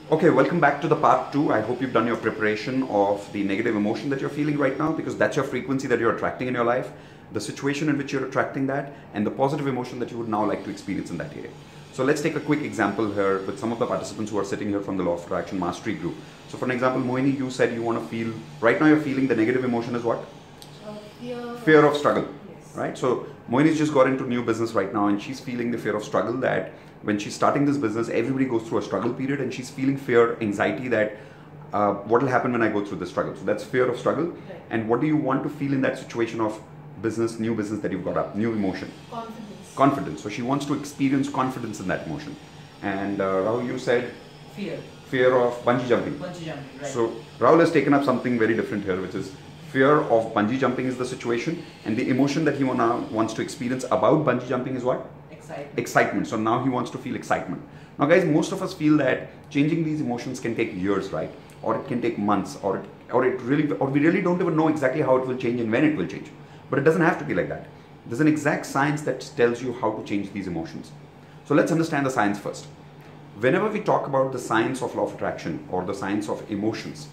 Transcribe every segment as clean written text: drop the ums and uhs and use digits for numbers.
Okay, welcome back to the part 2. I hope you've done your preparation of the negative emotion that you're feeling right now, because that's your frequency that you're attracting in your life, the situation in which you're attracting that, and the positive emotion that you would now like to experience in that area. So let's take a quick example here with some of the participants who are sitting here from the Law of Attraction Mastery Group. So for an example, Mohini, you said you want to feel, right now you're feeling the negative emotion is what? Fear of struggle, yes. Right? So Mohini's just got into new business right now, and she's feeling the fear of struggle that when she's starting this business, everybody goes through a struggle period, and she's feeling fear, anxiety that what will happen when I go through this struggle. So that's fear of struggle. Right. And what do you want to feel in that situation of business, new business that you've got up, new emotion? Confidence. Confidence. So she wants to experience confidence in that emotion. And Rahul, you said? Fear. Fear of bungee jumping. Bungee jumping, right. So Rahul has taken up something very different here, which is fear of bungee jumping is the situation, and the emotion that he now wants to experience about bungee jumping is what? Excitement. Excitement. So now he wants to feel excitement. Now guys, most of us feel that changing these emotions can take years, right? Or it can take months, or we really don't even know exactly how it will change and when it will change. But it doesn't have to be like that. There's an exact science that tells you how to change these emotions. So let's understand the science first. Whenever we talk about the science of law of attraction or the science of emotions,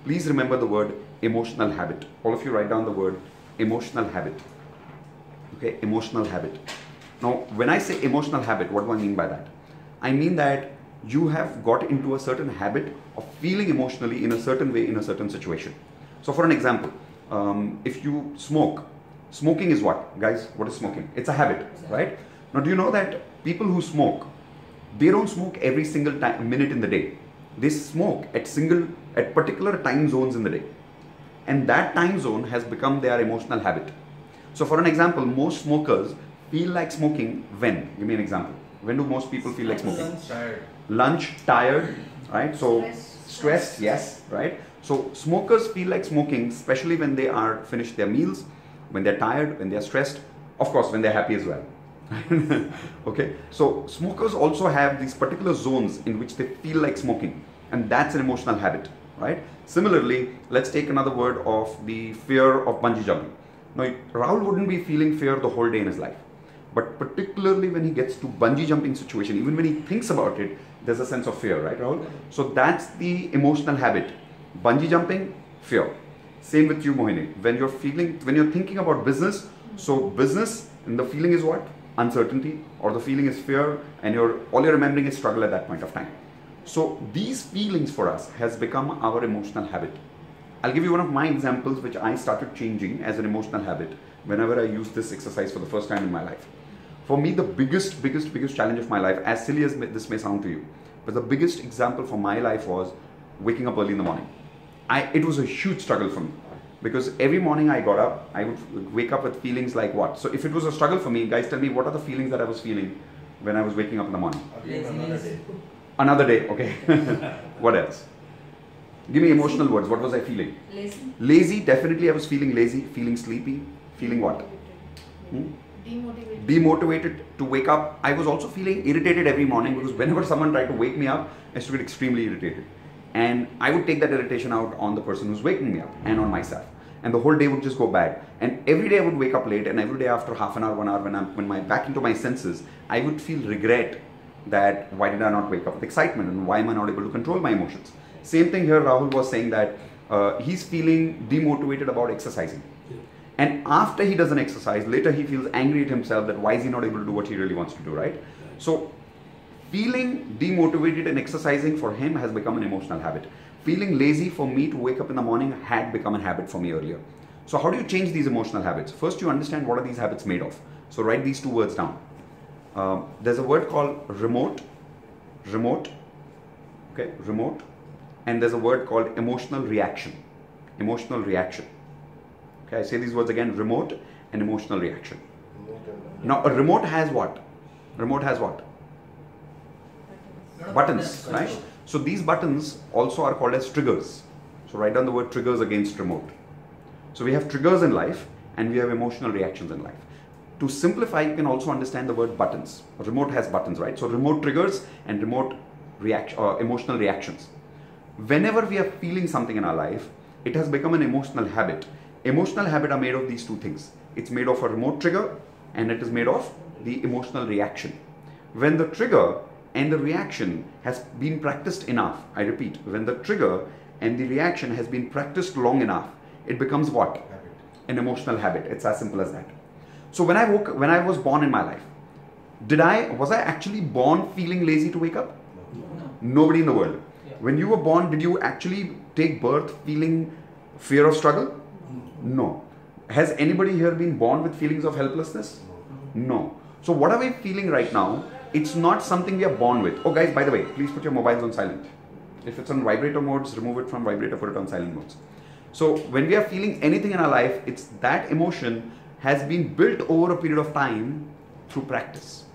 please remember the word emotional habit. All of you write down the word emotional habit. Okay, emotional habit. Now, when I say emotional habit, what do I mean by that? I mean that you have got into a certain habit of feeling emotionally in a certain way in a certain situation. So for an example, if you smoke, smoking is what? Guys, what is smoking? It's a habit, right? Now, do you know that people who smoke, they don't smoke every single minute in the day. They smoke at particular time zones in the day. And that time zone has become their emotional habit. So for an example, most smokers feel like smoking when? Give me an example. When do most people feel like smoking? Lunch, tired, right? So stressed, yes, right? So smokers feel like smoking, especially when they are finished their meals, when they're tired, when they're stressed, of course, when they're happy as well. Okay, so smokers also have these particular zones in which they feel like smoking, and that's an emotional habit, right? Similarly, let's take another word of the fear of bungee jumping. Now, Rahul wouldn't be feeling fear the whole day in his life, but particularly when he gets to bungee jumping situation, even when he thinks about it, there's a sense of fear, right, Rahul? So that's the emotional habit. Bungee jumping, fear. Same with you, Mohini. When you're thinking about business, so business, and the feeling is what? Uncertainty, or the feeling is fear, and all you're remembering is struggle at that point of time. So these feelings for us has become our emotional habit. I'll give you one of my examples which I started changing as an emotional habit whenever I use this exercise for the first time in my life. For me, the biggest challenge of my life, as silly as this may sound to you, but the biggest example for my life was waking up early in the morning. It was a huge struggle for me. Because every morning I got up, I would wake up with feelings like what? So if it was a struggle for me, guys, tell me, what are the feelings that I was feeling when I was waking up in the morning? Another day, okay. What else? Give me emotional words. What was I feeling? Lazy. Lazy, definitely I was feeling lazy, feeling sleepy, feeling what? Demotivated. Demotivated to wake up. I was also feeling irritated every morning, because whenever someone tried to wake me up, I used to get extremely irritated. And I would take that irritation out on the person who's waking me up and on myself. And the whole day would just go bad. And every day I would wake up late, and every day after half an hour, 1 hour, when I'm back into my senses, I would feel regret that why did I not wake up with excitement, and why am I not able to control my emotions? Same thing here, Rahul was saying that he's feeling demotivated about exercising. And after he doesn't exercise, later he feels angry at himself that why is he not able to do what he really wants to do, right? So feeling demotivated and exercising for him has become an emotional habit. Feeling lazy for me to wake up in the morning had become a habit for me earlier. So how do you change these emotional habits? First, you understand what are these habits made of. So write these two words down. There's a word called remote, okay, remote. And there's a word called emotional reaction, Okay, I say these words again, remote and emotional reaction. Now, a remote has what? Buttons, right? So these buttons also are called as triggers. So write down the word triggers against remote. So we have triggers in life, and we have emotional reactions in life. To simplify, you can also understand the word buttons. A remote has buttons, right? So remote triggers and remote emotional reactions. Whenever we are feeling something in our life, it has become an emotional habit. Emotional habits are made of these two things. It's made of a remote trigger, and it is made of the emotional reaction. When the trigger and the reaction has been practiced enough, I repeat, when the trigger and the reaction has been practiced long enough, it becomes what? Habit. An emotional habit. It's as simple as that. So when I was born in my life, was I actually born feeling lazy to wake up? No. Nobody in the world. Yeah. When you were born, did you actually take birth feeling fear of struggle? No. Has anybody here been born with feelings of helplessness? No. So what are we feeling right now? It's not something we are born with. Oh guys, by the way, please put your mobiles on silent. If it's on vibrator modes, remove it from vibrator, put it on silent modes. So when we are feeling anything in our life, it's that emotion has been built over a period of time through practice.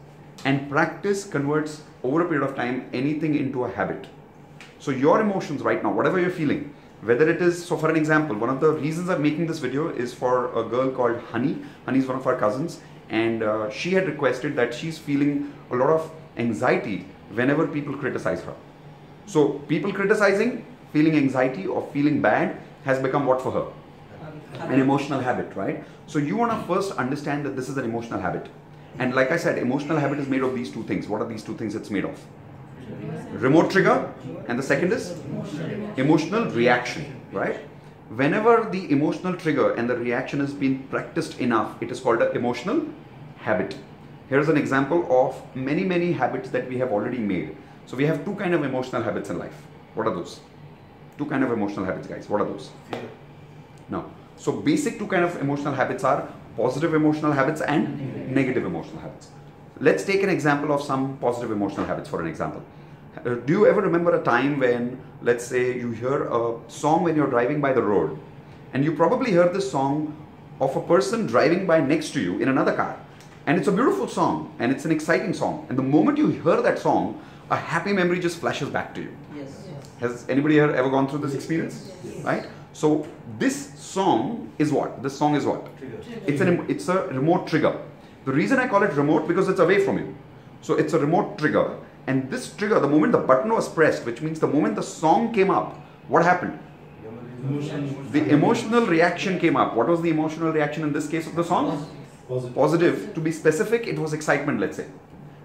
And practice converts over a period of time anything into a habit. So your emotions right now, whatever you're feeling, whether it is, so for an example, one of the reasons I'm making this video is for a girl called Honey. Honey is one of our cousins, and she had requested that she's feeling a lot of anxiety whenever people criticize her. So people criticizing, feeling anxiety or feeling bad has become what for her? An emotional habit, right? So you want to first understand that this is an emotional habit. And like I said, emotional habit is made of these two things. What are these two things it's made of? Remote trigger, and the second is emotional reaction, right? Whenever the emotional trigger and the reaction has been practiced enough, it is called an emotional habit. Here's an example of many habits that we have already made. So we have two kind of emotional habits in life. What are those? Two kind of emotional habits, guys. What are those? Fear. No. So basic two kind of emotional habits are positive emotional habits and negative emotional habits. Let's take an example of some positive emotional habits for an example. Do you ever remember a time when, let's say, you hear a song when you're driving by the road, and you probably heard this song of a person driving by next to you in another car, and it's a beautiful song and it's an exciting song, and the moment you hear that song, a happy memory just flashes back to you. Yes. Has anybody here ever gone through this experience? Right? So this song is what? This song is what? Trigger. It's a remote trigger. The reason I call it remote because it's away from you. So it's a remote trigger, and this trigger, the moment the button was pressed, which means the moment the song came up, what happened? The emotional reaction came up. What was the emotional reaction in this case of the song? Positive. To be specific, it was excitement, let's say.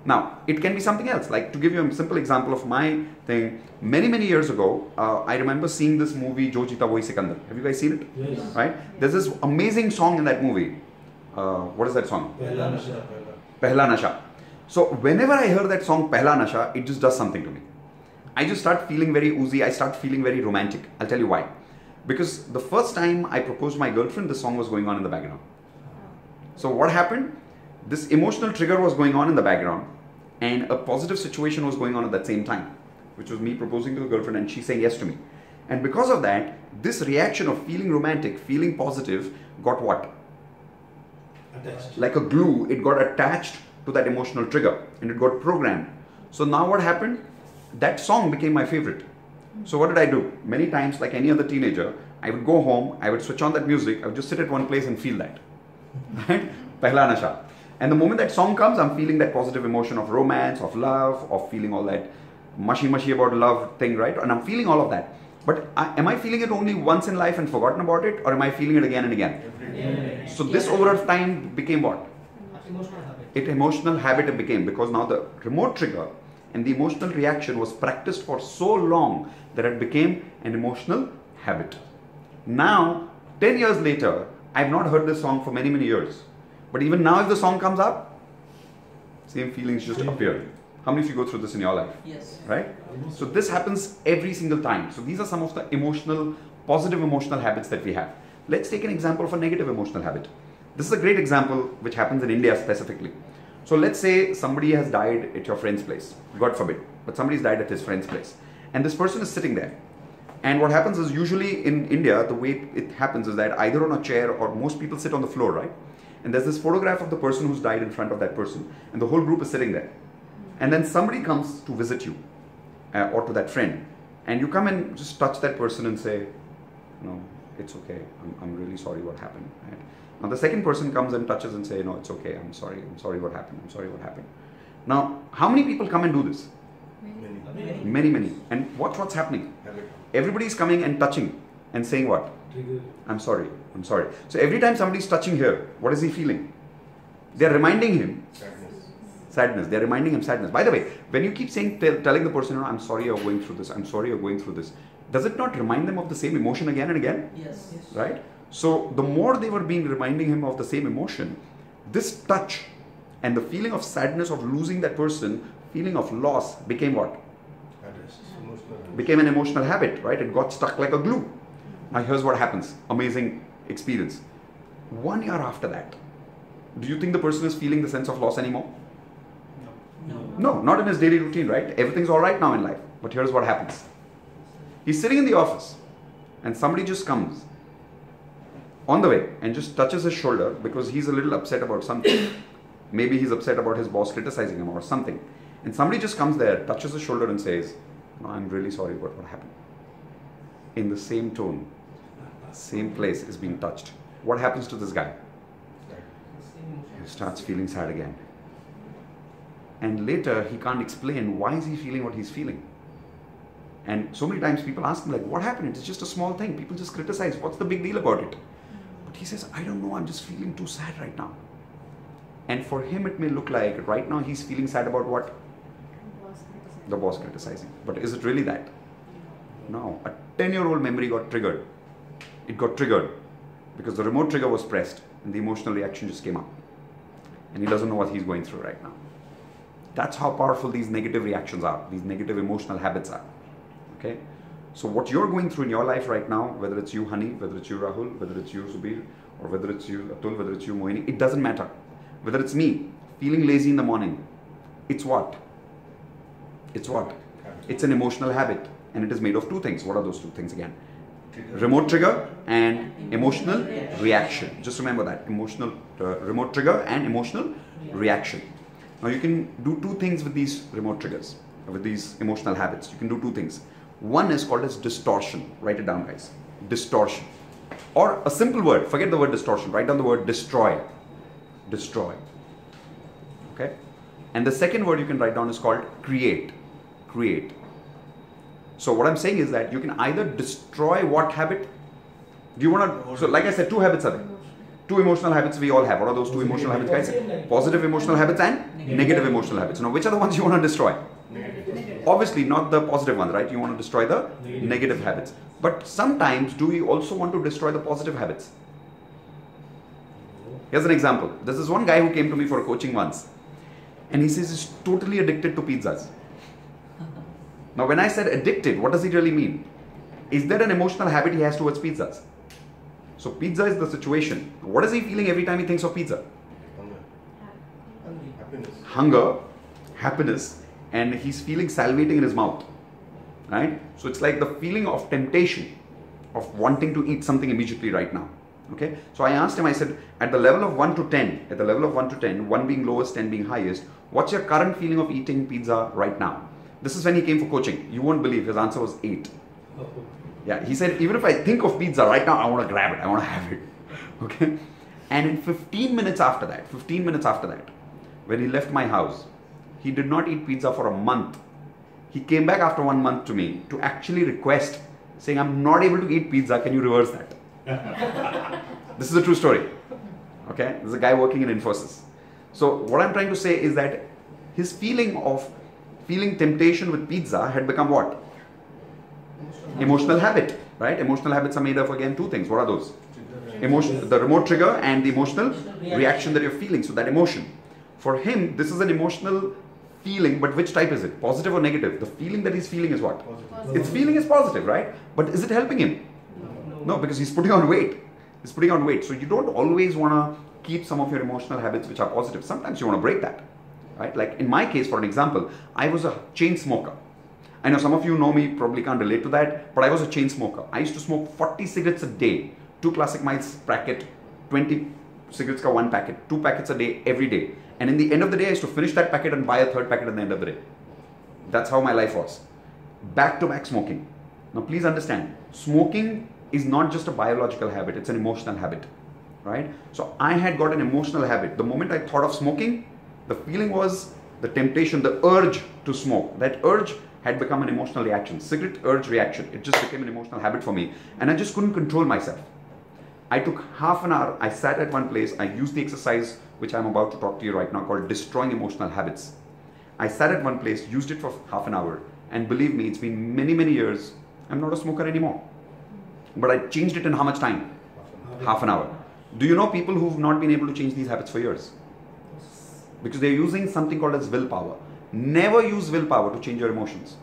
Now, it can be something else. Like, to give you a simple example of my thing, many years ago, I remember seeing this movie, Jo Jeeta Wohi Sikandar. Have you guys seen it? Yes. Right? There's this amazing song in that movie. What is that song? Pehla Nasha. Pehla Nasha. So whenever I hear that song Pehla Nasha, it just does something to me. I just start feeling very oozy. I start feeling very romantic. I'll tell you why. Because the first time I proposed my girlfriend, this song was going on in the background. So what happened? This emotional trigger was going on in the background, and a positive situation was going on at that same time, which was me proposing to the girlfriend and she saying yes to me. And because of that, this reaction of feeling romantic, feeling positive, got what? Attached. Like a glue, it got attached to that emotional trigger and it got programmed. So now what happened? That song became my favorite. So what did I do? Many times, like any other teenager, I would go home, I would switch on that music, I would just sit at one place and feel that. Right? Pehla Nasha. And the moment that song comes, I'm feeling that positive emotion of romance, of love, of feeling all that mushy about love thing, right? And I'm feeling all of that. But am I feeling it only once in life and forgotten about it? Or am I feeling it again and again? Every day. So this over time became what? Emotional habit. Emotional habit it became, because now the remote trigger and the emotional reaction was practiced for so long that it became an emotional habit. Now, 10 years later, I've not heard this song for many years. But even now, if the song comes up, same feelings just appear. How many of you go through this in your life? Yes. Right? So this happens every single time. So these are some of the positive emotional habits that we have. Let's take an example of a negative emotional habit. This is a great example which happens in India specifically. So let's say somebody has died at your friend's place, God forbid, but somebody's died at his friend's place. And this person is sitting there. And what happens is, usually in India, the way it happens is that either on a chair or most people sit on the floor, right? And there's this photograph of the person who's died in front of that person, and the whole group is sitting there. And then somebody comes to visit you, or to that friend, and you come and just touch that person and say, no, it's okay, I'm really sorry what happened. Right? Now the second person comes and touches and say, no, it's okay, I'm sorry what happened, I'm sorry what happened. Now, how many people come and do this? Many. And what's happening? Habit. Everybody's coming and touching and saying what? Trigger. I'm sorry. So every time somebody's touching here, what is he feeling? They're reminding him, Sadness. Sadness. They're reminding him sadness. By the way, when you keep saying, telling the person, I'm sorry you're going through this, I'm sorry you're going through this, does it not remind them of the same emotion again and again? Yes. Right? So the more they were reminding him of the same emotion, this touch and the feeling of sadness of losing that person, feeling of loss became what? Became an emotional habit, right? It got stuck like a glue. Now here's what happens. Amazing experience. 1 year after that, do you think the person is feeling the sense of loss anymore? No, not in his daily routine, right? Everything's all right now in life. But here's what happens. He's sitting in the office and somebody just comes on the way and just touches his shoulder because he's a little upset about something. Maybe he's upset about his boss criticizing him or something. And somebody just comes there, touches his shoulder and says, no, I'm really sorry about what happened. In the same tone, same place is being touched. What happens to this guy? He starts feeling sad again. And later he can't explain why is he feeling what he's feeling. And so many times people ask him like, what happened? It's just a small thing. People just criticize. What's the big deal about it? But he says, I don't know. I'm just feeling too sad right now. And for him it may look like right now he's feeling sad about what? The boss criticizing. But is it really that? No. A 10-year-old memory got triggered. It got triggered because the remote trigger was pressed and the emotional reaction just came up. And he doesn't know what he's going through right now. That's how powerful these negative reactions are, these negative emotional habits are. Okay? So what you're going through in your life right now, whether it's you, Honey, whether it's you, Rahul, whether it's you, Subir, or whether it's you, Atul, whether it's you, Mohini, it doesn't matter. Whether it's me, feeling lazy in the morning, it's what? It's what? It's an emotional habit. And it is made of two things. What are those two things again? Remote trigger and emotional reaction. Just remember that. Emotional remote trigger and emotional reaction. Now you can do two things with these remote triggers, with these emotional habits. You can do two things. One is called as distortion. Write it down, guys. Distortion. Or a simple word. Forget the word distortion. Write down the word destroy. Destroy. Okay? And the second word you can write down is called create. Create. So what I'm saying is that you can either destroy what habit? Do you want to, so like I said, two habits are there. Two emotional habits we all have. What are those two emotional habits, guys? Positive emotional habits and negative emotional habits. Now, which are the ones you want to destroy? Obviously, not the positive ones, right? You want to destroy the negative habits. But sometimes, do we also want to destroy the positive habits? Here's an example. There's this one guy who came to me for a coaching once. And he says he's totally addicted to pizzas. Now, when I said addicted, what does it really mean? Is there an emotional habit he has towards pizzas? So pizza is the situation. What is he feeling every time he thinks of pizza? Hunger, happiness, and he's feeling salivating in his mouth. Right? So it's like the feeling of temptation, of wanting to eat something immediately right now. Okay? So I asked him, I said, at the level of 1 to 10, at the level of 1 to 10, 1 being lowest, 10 being highest, what's your current feeling of eating pizza right now? This is when he came for coaching. You won't believe his answer was 8. Yeah, he said, even if I think of pizza right now, I want to grab it. I want to have it. Okay? And in 15 minutes after that, when he left my house, he did not eat pizza for a month. He came back after 1 month to me to actually request, saying, I'm not able to eat pizza. Can you reverse that? This is a true story. Okay? This is a guy working in Infosys. So what I'm trying to say is that his feeling of feeling temptation with pizza had become what? Emotional habit, right? Emotional habits are made of, again, two things. What are those? Emotion, the remote trigger and the emotional reaction that you're feeling. So that emotion. For him, this is an emotional feeling, but which type is it? Positive or negative? The feeling that he's feeling is what? Positive. Its feeling is positive, right? But is it helping him? No, because he's putting on weight. He's putting on weight. So you don't always want to keep some of your emotional habits which are positive. Sometimes you want to break that. Right? Like in my case, for an example, I was a chain smoker. I know some of you know me, probably can't relate to that, but I was a chain smoker. I used to smoke 40 cigarettes a day, 2 Classic Miles packet, 20 cigarettes ka 1 packet, 2 packets a day, every day. And in the end of the day, I used to finish that packet and buy a third packet at the end of the day. That's how my life was. Back to back smoking. Now please understand, smoking is not just a biological habit, it's an emotional habit. Right? So I had got an emotional habit. The moment I thought of smoking, the feeling was the temptation, the urge to smoke. That urge had become an emotional reaction. Cigarette urge reaction. It just became an emotional habit for me. And I just couldn't control myself. I took half an hour, I sat at one place, I used the exercise which I'm about to talk to you right now called destroying emotional habits. I sat at one place, used it for half an hour, and believe me, it's been many, many years, I'm not a smoker anymore. But I changed it in how much time? Half an hour. Do you know people who've not been able to change these habits for years? Because they're using something called as willpower. Never use willpower to change your emotions.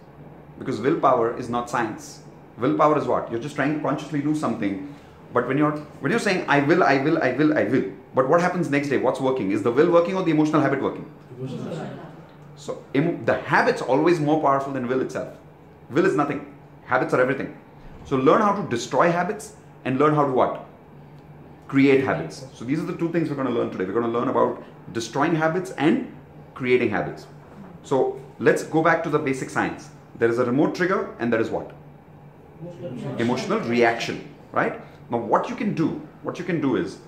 Because willpower is not science. Willpower is what? You're just trying to consciously do something. But when you're saying, I will, but what happens next day? What's working? Is the will working or the emotional habit working? So the habit's always more powerful than will itself. Will is nothing. Habits are everything. So learn how to destroy habits and learn how to what? Create habits. So these are the two things we're going to learn today. We're going to learn about destroying habits and creating habits. So let's go back to the basic science. There is a remote trigger and there is what? Emotional reaction, right? Now what you can do is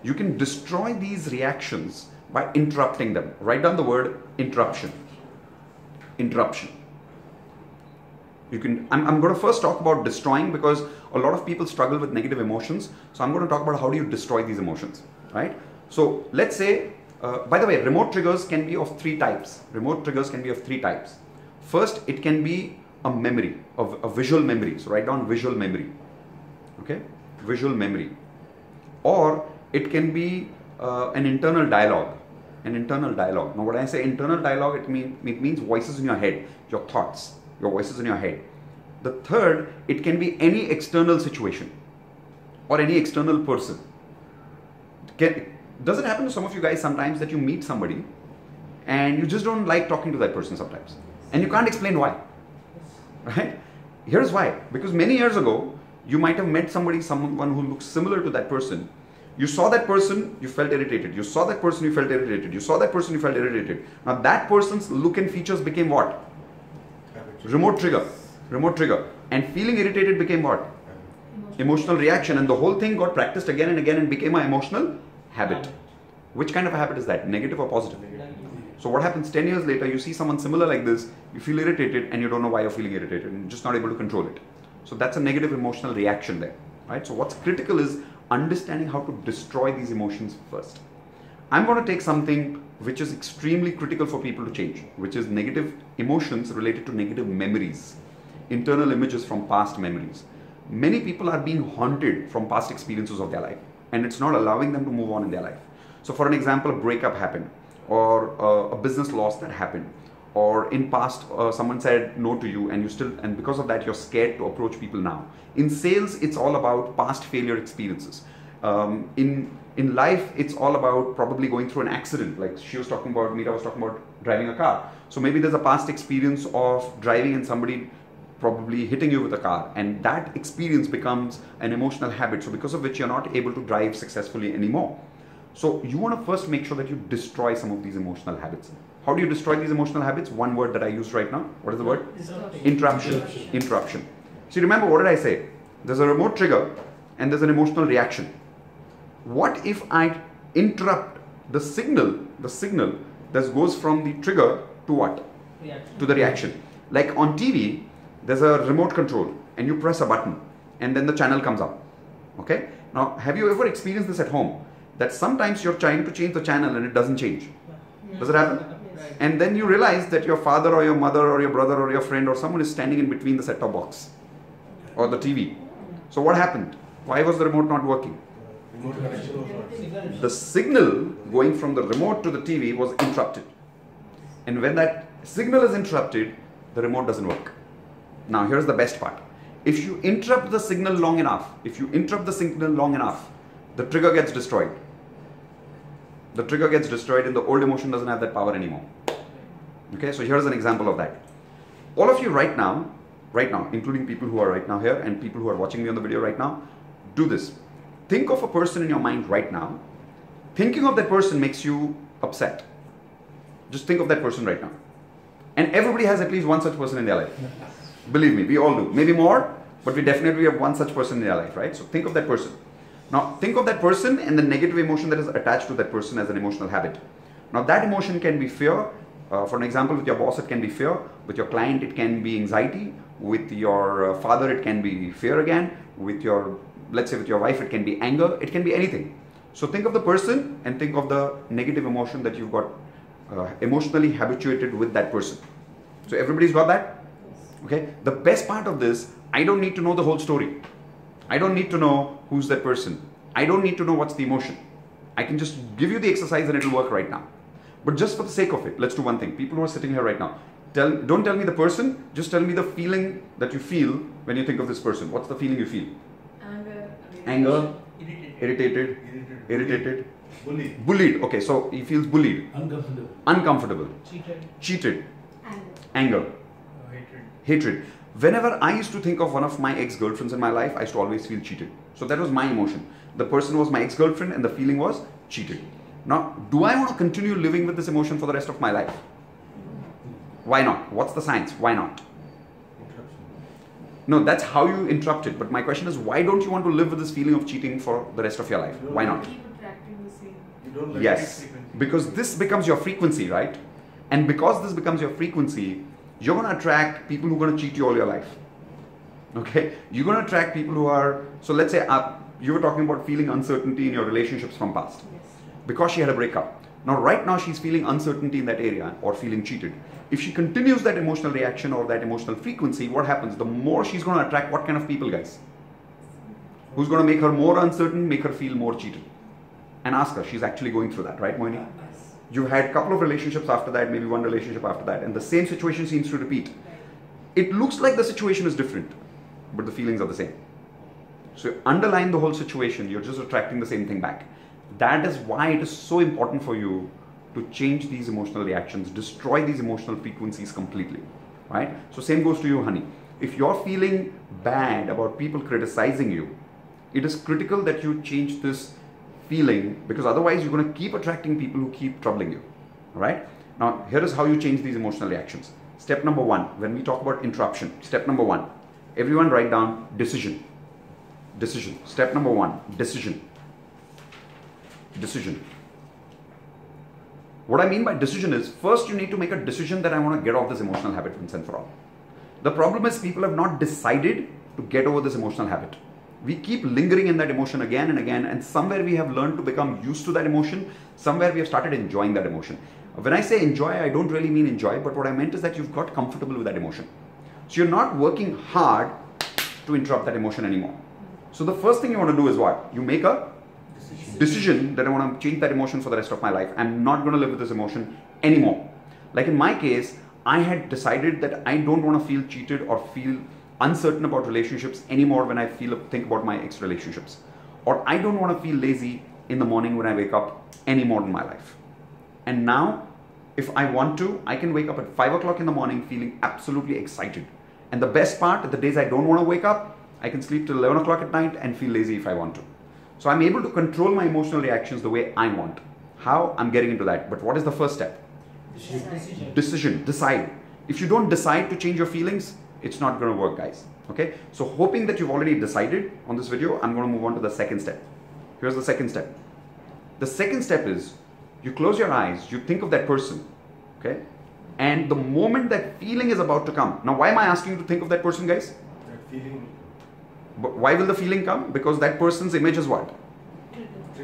you can destroy these reactions by interrupting them. Write down the word interruption. Interruption. I'm going to first talk about destroying because a lot of people struggle with negative emotions. So I'm going to talk about how do you destroy these emotions, right? So let's say, by the way, remote triggers can be of three types. Remote triggers can be of three types. First, it can be a memory, a visual memory. So write down visual memory, okay? Visual memory. Or it can be an internal dialogue. An internal dialogue. Now, when I say internal dialogue, it means voices in your head, your thoughts, your voices in your head. The third, it can be any external situation or any external person. Does it happen to some of you guys sometimes that you meet somebody and you just don't like talking to that person sometimes and you can't explain why, right? Here's why. Because many years ago, you might have met someone who looks similar to that person. You saw that person, you felt irritated. You saw that person, you felt irritated. You saw that person, you felt irritated. Now that person's look and features became what? Remote trigger. Remote trigger. And feeling irritated became what? Emotional reaction. And the whole thing got practiced again and again and became an emotional habit. Which kind of a habit is that? Negative or positive? So what happens 10 years later, you see someone similar like this, you feel irritated and you don't know why you're feeling irritated and you're just not able to control it. So that's a negative emotional reaction there, right? So what's critical is understanding how to destroy these emotions first. I'm going to take something which is extremely critical for people to change, which is negative emotions related to negative memories, internal images from past memories. Many people are being haunted from past experiences of their life and it's not allowing them to move on in their life. So for an example, a breakup happened or a business loss that happened, or in past someone said no to you and because of that you're scared to approach people now. In sales, it's all about past failure experiences. In life, it's all about probably going through an accident. Like she was talking about, Meera was talking about driving a car. So maybe there's a past experience of driving and somebody probably hitting you with a car, and that experience becomes an emotional habit. So because of which you're not able to drive successfully anymore. So you want to first make sure that you destroy some of these emotional habits. How do you destroy these emotional habits? One word that I used right now. What is the word? Interruption. Interruption. See, remember, what did I say? There's a remote trigger and there's an emotional reaction. What if I interrupt the signal that goes from the trigger to what? To the reaction. Like on TV, there's a remote control and you press a button and then the channel comes up. Okay? Now, have you ever experienced this at home? That sometimes you're trying to change the channel and it doesn't change. Does it happen? And then you realize that your father or your mother or your brother or your friend or someone is standing in between the set-top box or the TV. So what happened? Why was the remote not working? The signal going from the remote to the TV was interrupted. And when that signal is interrupted, the remote doesn't work. Now here's the best part. If you interrupt the signal long enough, the trigger gets destroyed. The trigger gets destroyed and the old emotion doesn't have that power anymore. Okay, so here's an example of that. All of you right now, including people who are right now here and people who are watching me on the video right now, do this. Think of a person in your mind right now. Thinking of that person makes you upset. Just think of that person right now. And everybody has at least one such person in their life. Believe me, we all do. Maybe more, but we definitely have one such person in their life, right? So think of that person. Now, think of that person and the negative emotion that is attached to that person as an emotional habit. Now, that emotion can be fear. For an example, with your boss, it can be fear. With your client, it can be anxiety. With your father, it can be fear again. With your let's say with your wife, it can be anger, it can be anything. So think of the person and think of the negative emotion that you've got emotionally habituated with that person. So everybody's got that? Okay. The best part of this, I don't need to know the whole story. I don't need to know who's that person. I don't need to know what's the emotion. I can just give you the exercise and it'll work right now. But just for the sake of it, let's do one thing. People who are sitting here right now, don't tell me the person, just tell me the feeling that you feel when you think of this person. What's the feeling you feel? Anger, irritated, bullied. Okay, so he feels bullied. Uncomfortable. Cheated. Anger. Hatred. Whenever I used to think of one of my ex-girlfriends in my life, I used to always feel cheated. So that was my emotion. The person was my ex-girlfriend and the feeling was cheated. Now, do I want to continue living with this emotion for the rest of my life? Why not? What's the science? Why not? No, that's how you interrupt it. But my question is, why don't you want to live with this feeling of cheating for the rest of your life? Why not? Keep attracting the same. You don't like Yes, because this becomes your frequency, right? And because this becomes your frequency, you're going to attract people who are going to cheat you all your life. Okay? You're going to attract people who are, so let's say you were talking about feeling uncertainty in your relationships from past. Yes. Because she had a breakup. Now, right now, she's feeling uncertainty in that area or feeling cheated. If she continues that emotional reaction or that emotional frequency, what happens? The more she's going to attract what kind of people, guys? Who's going to make her more uncertain, make her feel more cheated? And ask her. She's actually going through that, right, Moini? Yes. You had a couple of relationships after that, maybe one relationship after that, and the same situation seems to repeat. It looks like the situation is different, but the feelings are the same. So underline the whole situation, you're just attracting the same thing back. That is why it is so important for you to change these emotional reactions, destroy these emotional frequencies completely, right? So same goes to you, honey. If you're feeling bad about people criticizing you, it is critical that you change this feeling, because otherwise you're going to keep attracting people who keep troubling you, all right? Now, here is how you change these emotional reactions. Step number one, when we talk about interruption, step number one, everyone write down decision. Decision. Step number one, decision. Decision. What I mean by decision is, first you need to make a decision that I want to get off this emotional habit once and for all. The problem is people have not decided to get over this emotional habit. We keep lingering in that emotion again and again, and somewhere we have learned to become used to that emotion, somewhere we have started enjoying that emotion. When I say enjoy, I don't really mean enjoy, but what I meant is that you've got comfortable with that emotion. So you're not working hard to interrupt that emotion anymore. So the first thing you want to do is what? You make a decision that I want to change that emotion for the rest of my life. I'm not going to live with this emotion anymore. Like in my case, I had decided that I don't want to feel cheated or feel uncertain about relationships anymore when I think about my ex-relationships. Or I don't want to feel lazy in the morning when I wake up anymore in my life. And now, if I want to, I can wake up at 5 o'clock in the morning feeling absolutely excited. And the best part, the days I don't want to wake up, I can sleep till 11 o'clock at night and feel lazy if I want to. So I'm able to control my emotional reactions the way I want. How? I'm getting into that. But what is the first step? Decision. Decide. If you don't decide to change your feelings, it's not going to work, guys. Okay? So hoping that you've already decided on this video, I'm going to move on to the second step. Here's the second step. The second step is, you close your eyes, you think of that person, okay? And the moment that feeling is about to come. Now, why am I asking you to think of that person, guys? That feeling. But why will the feeling come? Because that person's image is what?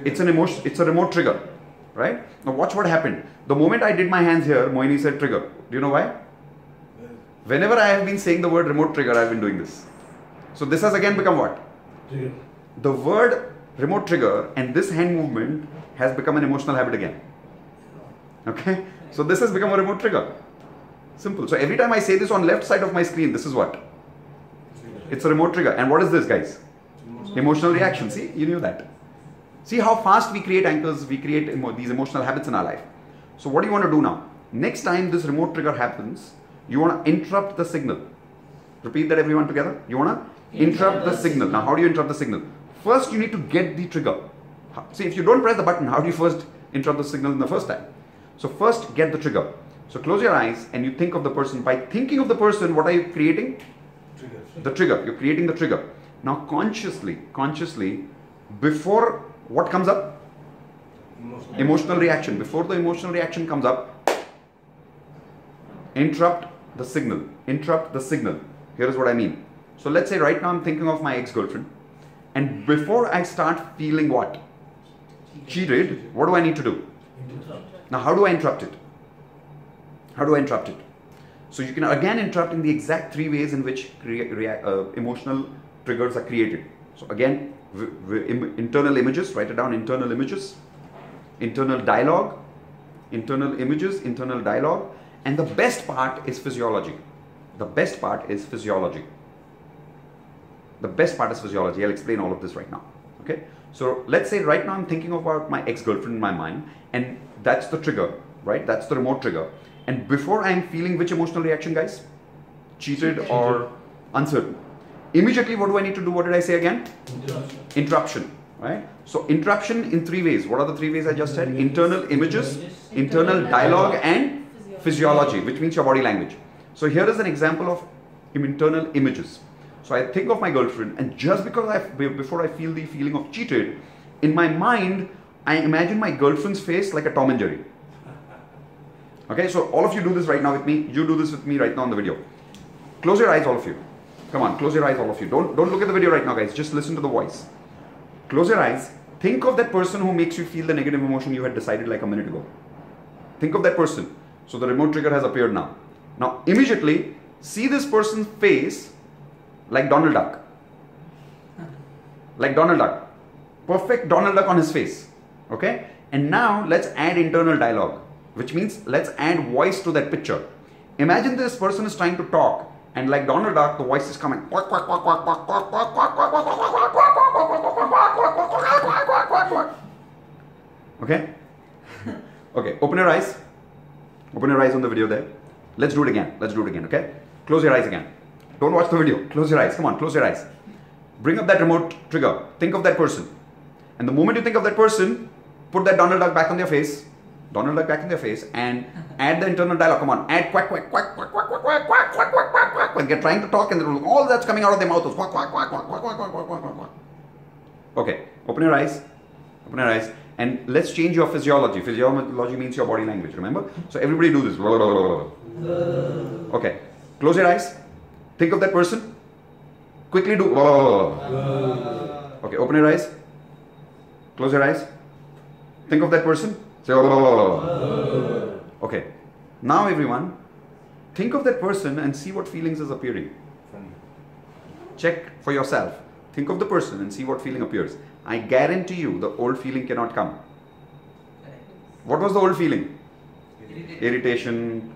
It's an emotion, it's a remote trigger, right? Now watch what happened. The moment I did my hands here, Moini said trigger. Do you know why? Whenever I have been saying the word remote trigger, I've been doing this. So this has again become what? Trigger. The word remote trigger and this hand movement has become an emotional habit again. Okay? So this has become a remote trigger. Simple. So every time I say this on left side of my screen, this is what? It's a remote trigger. And what is this, guys? Emotional reaction. See, you knew that. See how fast we create anchors, we create these emotional habits in our life. So what do you want to do now? Next time this remote trigger happens, you want to interrupt the signal. Repeat that, everyone, together. You want to interrupt the signal. Now, how do you interrupt the signal? First, you need to get the trigger. See, if you don't press the button, how do you first interrupt the signal in the first time? So first, get the trigger. So close your eyes and you think of the person. By thinking of the person, what are you creating? Trigger. The trigger. You're creating the trigger. Now, consciously, before what comes up? Emotional reaction. Before the emotional reaction comes up, interrupt the signal. Interrupt the signal. Here is what I mean. So let's say right now I'm thinking of my ex-girlfriend And before I start feeling what? Cheated, what do I need to do? Now, how do I interrupt it? How do I interrupt it? So you can again interrupt in the exact 3 ways in which emotional triggers are created. So again, internal images, write it down, internal images, internal dialogue, internal images, internal dialogue, and the best part is physiology. The best part is physiology. The best part is physiology. I'll explain all of this right now. Okay? So let's say right now I'm thinking about my ex-girlfriend in my mind, and that's the trigger, right? That's the remote trigger. And before I'm feeling which emotional reaction, guys? Cheated or uncertain. Immediately, what do I need to do? What did I say again? Interruption, right? So interruption in 3 ways. What are the 3 ways I just said? Internal images, internal dialogue, and physiology, which means your body language. So here is an example of internal images. So I think of my girlfriend, and just because before I feel the feeling of cheated, in my mind, I imagine my girlfriend's face like a Tom and Jerry. Okay, so all of you do this right now with me. You do this with me right now on the video. Close your eyes, all of you. Come on, close your eyes, all of you. Don't look at the video right now, guys. Just listen to the voice. Close your eyes. Think of that person who makes you feel the negative emotion you had decided like a minute ago. Think of that person. So the remote trigger has appeared now. Now, immediately, see this person's face like Donald Duck. Like Donald Duck. Perfect Donald Duck on his face. Okay? And now, let's add internal dialogue. Which means, let's add voice to that picture. Imagine this person is trying to talk, and like Donald Duck, the voice is coming. Okay? Okay, open your eyes. Open your eyes on the video there. Let's do it again. Let's do it again, okay? Close your eyes again. Don't watch the video. Close your eyes. Come on, close your eyes. Bring up that remote trigger. Think of that person. And the moment you think of that person, put that Donald Duck back on their face. Donald Duck back in their face, and add the internal dialogue. Come on, add quack, quack, quack, quack, quack, quack, quack, quack, quack, quack, quack, quack. When they're trying to talk, and all that's coming out of their mouth is quack, quack, quack, quack, quack, quack, quack, quack, quack, quack. Okay, open your eyes. Open your eyes, and let's change your physiology. Physiology means your body language. Remember? So everybody do this. Okay, close your eyes. Think of that person. Quickly do. Okay, open your eyes. Close your eyes. Think of that person. Say, okay, now everyone, think of that person and see what feelings is appearing. Check for yourself. Think of the person and see what feeling appears. I guarantee you the old feeling cannot come. What was the old feeling? Irritation,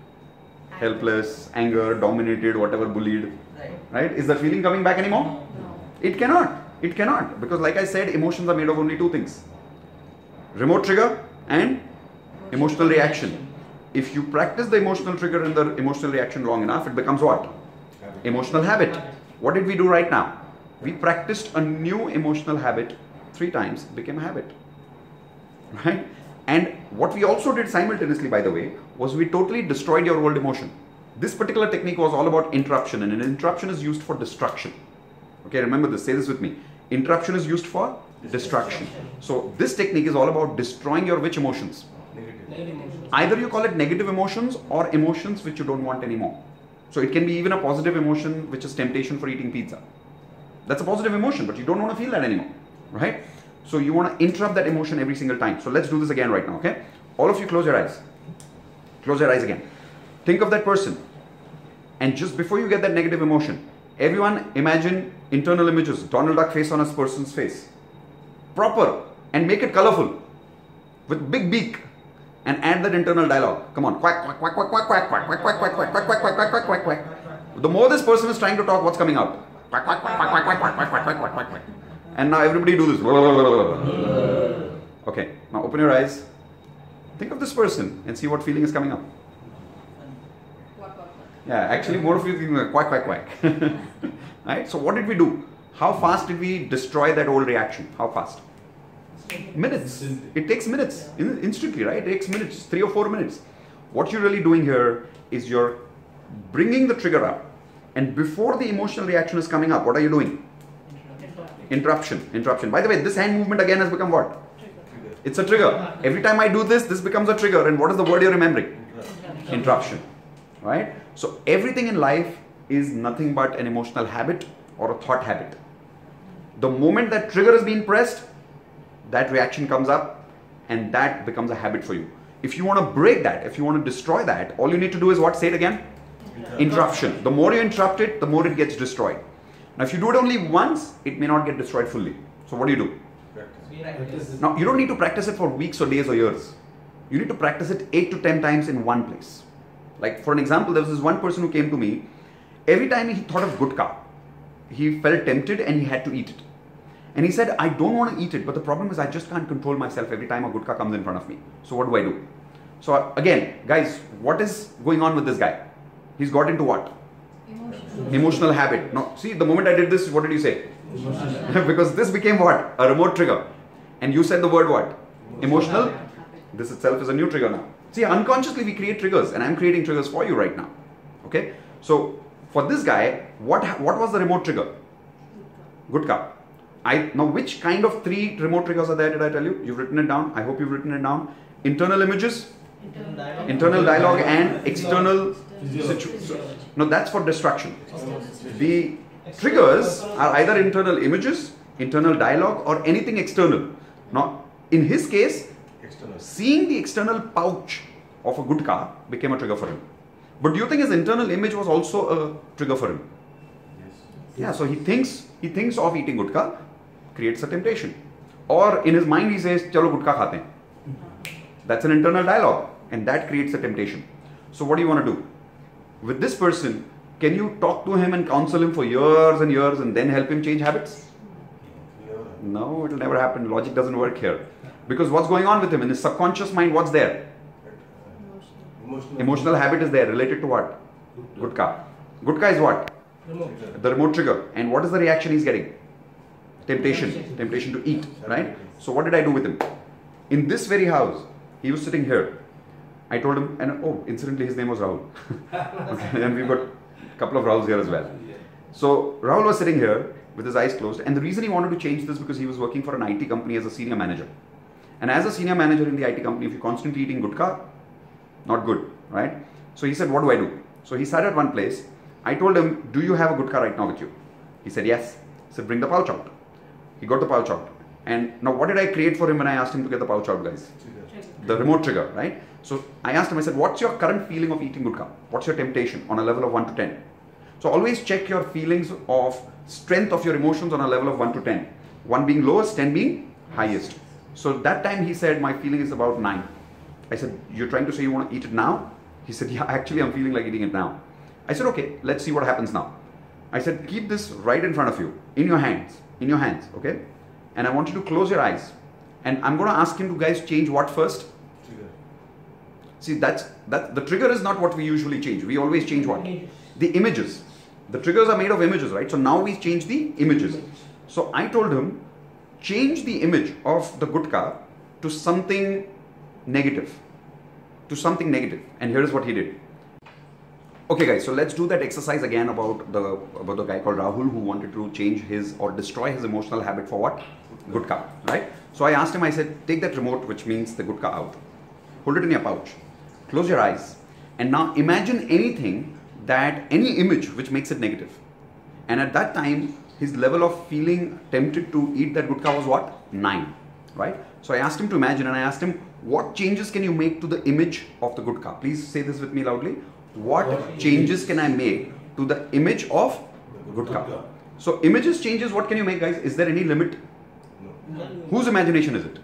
helpless, anger, dominated, whatever, bullied. Right? Is that feeling coming back anymore? No. It cannot. It cannot. Because like I said, emotions are made of only 2 things. Remote trigger and emotional reaction. If you practice the emotional trigger and the emotional reaction long enough, it becomes what? Emotional habit. What did we do right now? We practiced a new emotional habit 3 times, became a habit. Right? And what we also did simultaneously, by the way, was we totally destroyed your old emotion. This particular technique was all about interruption, and an interruption is used for destruction. Okay, remember this, say this with me. Interruption is used for destruction. So this technique is all about destroying your which emotions? Either you call it negative emotions or emotions which you don't want anymore. So it can be even a positive emotion, which is temptation for eating pizza. That's a positive emotion, but you don't want to feel that anymore, right? So you want to interrupt that emotion every single time. So let's do this again right now, okay? All of you close your eyes. Close your eyes again. Think of that person. And just before you get that negative emotion, everyone imagine internal images, Donald Duck face on a person's face. Proper, and make it colorful with big beak, and add that internal dialogue. Come on, quack, quack, quack, quack, quack, quack, quack, quack, quack, quack, quack, quack, quack, quack, quack, quack, quack. The more this person is trying to talk, what's coming out? Quack, quack, quack, quack, quack, quack, quack, quack, quack, quack, quack, quack. And now everybody do this. Okay, now open your eyes. Think of this person and see what feeling is coming up. Yeah, actually more of you think quack, quack, quack. Right? So what did we do? How fast did we destroy that old reaction? How fast? Minutes. It takes minutes. Instantly, right? It takes minutes, 3 or 4 minutes. What you're really doing here is you're bringing the trigger up. And before the emotional reaction is coming up, what are you doing? Interruption. Interruption. By the way, this hand movement again has become what? It's a trigger. Every time I do this, this becomes a trigger. And what is the word you're remembering? Interruption. Right? So everything in life is nothing but an emotional habit or a thought habit. The moment that trigger is being pressed, that reaction comes up and that becomes a habit for you. If you want to break that, if you want to destroy that, all you need to do is what? Say it again. Interruption. The more you interrupt it, the more it gets destroyed. Now if you do it only once, it may not get destroyed fully. So what do? Practice. Now you don't need to practice it for weeks or days or years. You need to practice it 8 to 10 times in one place. Like for an example, there was this one person who came to me. Every time he thought of gutka, he felt tempted and he had to eat it. And he said, I don't want to eat it, but the problem is I just can't control myself every time a gutka comes in front of me. So what do I do? So again, guys, what is going on with this guy? He's got into what? Emotional habit. No, see, the moment I did this, what did you say? Because this became what? A remote trigger. And you said the word what? Emotional. This itself is a new trigger now. See, unconsciously we create triggers, and I'm creating triggers for you right now. Okay? So for this guy, what was the remote trigger? Gutka. Now which kind of 3 remote triggers are there, did I tell you? You've written it down. I hope you've written it down. Internal images, internal dialogue, and external situation. No, that's for distraction. The triggers are either internal images, internal dialogue, or anything external. Now, in his case, seeing the external pouch of a gutka became a trigger for him. But do you think his internal image was also a trigger for him? Yes. Yeah, so he thinks of eating gutka, creates a temptation. Or in his mind he says, chalo gutka khate hain. That's an internal dialogue, and that creates a temptation. So what do you want to do? With this person, can you talk to him and counsel him for years and years and then help him change habits? No, it will never happen. Logic doesn't work here. Because what's going on with him? In his subconscious mind, what's there? Emotional habit is there, related to what? Gutka. Gutka is what? The remote trigger. And what is the reaction he's getting? Temptation. Temptation to eat, right? So what did I do with him? In this very house, he was sitting here. I told him, and oh, incidentally his name was Rahul. Okay, and we've got a couple of Rahuls here as well. So Rahul was sitting here with his eyes closed, and the reason he wanted to change this because he was working for an IT company as a senior manager. And as a senior manager in the IT company, if you're constantly eating gutka, not good, right? So he said, what do I do? So he sat at one place. I told him, do you have a gutka right now with you? He said, yes. I said, bring the pouch out. He got the pouch out. And now what did I create for him when I asked him to get the pouch out, guys? The remote trigger, right? So I asked him, I said, what's your current feeling of eating gutka? What's your temptation on a level of 1 to 10? So always check your feelings of strength of your emotions on a level of 1 to 10. 1 being lowest, 10 being highest. So that time he said, my feeling is about 9. I said, you're trying to say you want to eat it now? He said, yeah, actually I'm feeling like eating it now. I said, okay, let's see what happens now. I said, keep this right in front of you, in your hands, okay? And I want you to close your eyes. And I'm going to ask him to guys change what first? Trigger. See, the trigger is not what we usually change. We always change what? The images. The triggers are made of images, right? So now we change the images. So I told him, change the image of the gutka to something negative. And here is what he did. Okay guys, so let's do that exercise again about the guy called Rahul who wanted to change his or destroy his emotional habit for what? Gutka, right? So I asked him, I said, take that remote, which means the gutka, out. Hold it in your pouch. Close your eyes. And now imagine any image which makes it negative. And at that time, his level of feeling tempted to eat that gutka was what? 9, right? So I asked him to imagine, and I asked him, what changes can you make to the image of the gutka? Please say this with me loudly. What changes can I make to the image of gutka? So images changes, what can you make, guys? Is there any limit? No. Whose imagination is it?